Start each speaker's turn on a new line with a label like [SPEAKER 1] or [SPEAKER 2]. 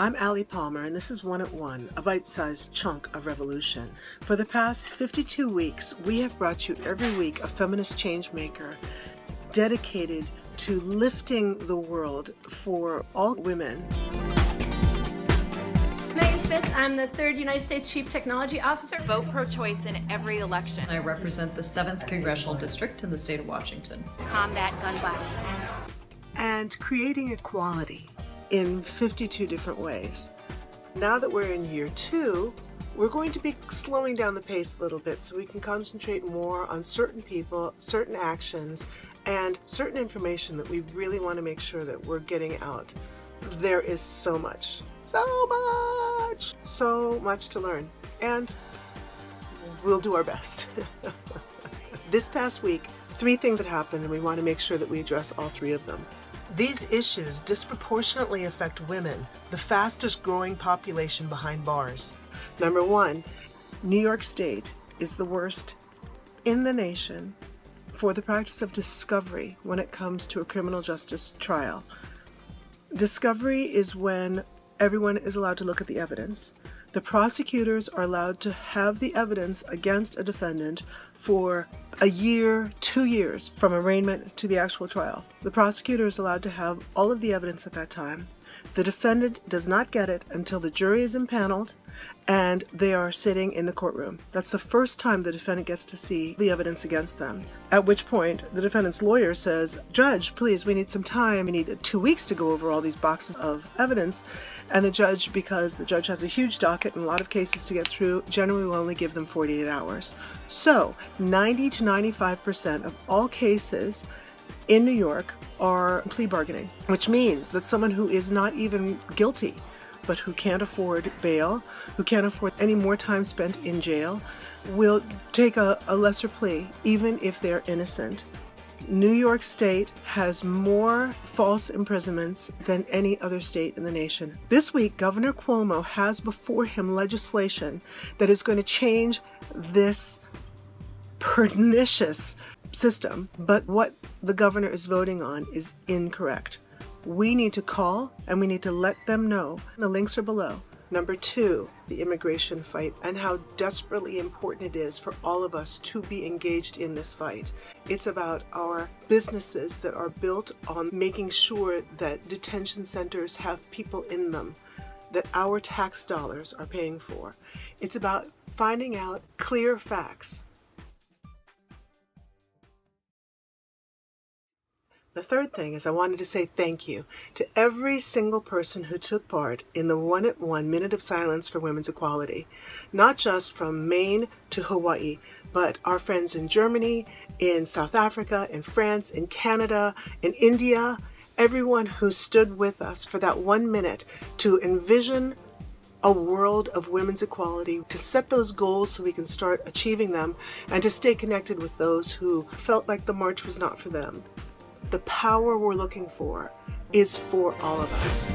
[SPEAKER 1] I'm Allie Palmer, and this is One at One, a bite-sized chunk of revolution. For the past 52 weeks, we have brought you every week a feminist change maker dedicated to lifting the world for all women.
[SPEAKER 2] Megan Smith, I'm the 3rd United States Chief Technology Officer.
[SPEAKER 3] Vote pro-choice in every election.
[SPEAKER 4] I represent the 7th Congressional District in the state of Washington.
[SPEAKER 5] Combat gun violence.
[SPEAKER 1] And creating equality in 52 different ways. Now that we're in year 2, we're going to be slowing down the pace a little bit so we can concentrate more on certain people, certain actions, and certain information that we really want to make sure that we're getting out. There is so much to learn, and we'll do our best. This past week, 3 things had happened, and we want to make sure that we address all 3 of them. These issues disproportionately affect women, the fastest growing population behind bars. Number 1, New York State is the worst in the nation for the practice of discovery when it comes to a criminal justice trial. Discovery is when everyone is allowed to look at the evidence. The prosecutors are allowed to have the evidence against a defendant for a year, 2 years, from arraignment to the actual trial. The prosecutor is allowed to have all of the evidence at that time. The defendant does not get it until the jury is impaneled and they are sitting in the courtroom. That's the first time the defendant gets to see the evidence against them. At which point, the defendant's lawyer says, "Judge, please, we need some time. We need 2 weeks to go over all these boxes of evidence." And the judge, because the judge has a huge docket and a lot of cases to get through, generally will only give them 48 hours. So 90 to 95% of all cases in New York are plea bargaining, which means that someone who is not even guilty, but who can't afford bail, who can't afford any more time spent in jail, will take a lesser plea, even if they're innocent. New York State has more false imprisonments than any other state in the nation. This week, Governor Cuomo has before him legislation that is going to change this pernicious system, but what the governor is voting on is incorrect. We need to call and we need to let them know. The links are below. Number 2, the immigration fight and how desperately important it is for all of us to be engaged in this fight. It's about our businesses that are built on making sure that detention centers have people in them that our tax dollars are paying for. It's about finding out clear facts. The third thing is I wanted to say thank you to every single person who took part in the One at One Minute of Silence for Women's Equality. Not just from Maine to Hawaii, but our friends in Germany, in South Africa, in France, in Canada, in India, everyone who stood with us for that 1 minute to envision a world of women's equality, to set those goals so we can start achieving them, and to stay connected with those who felt like the march was not for them. The power we're looking for is for all of us.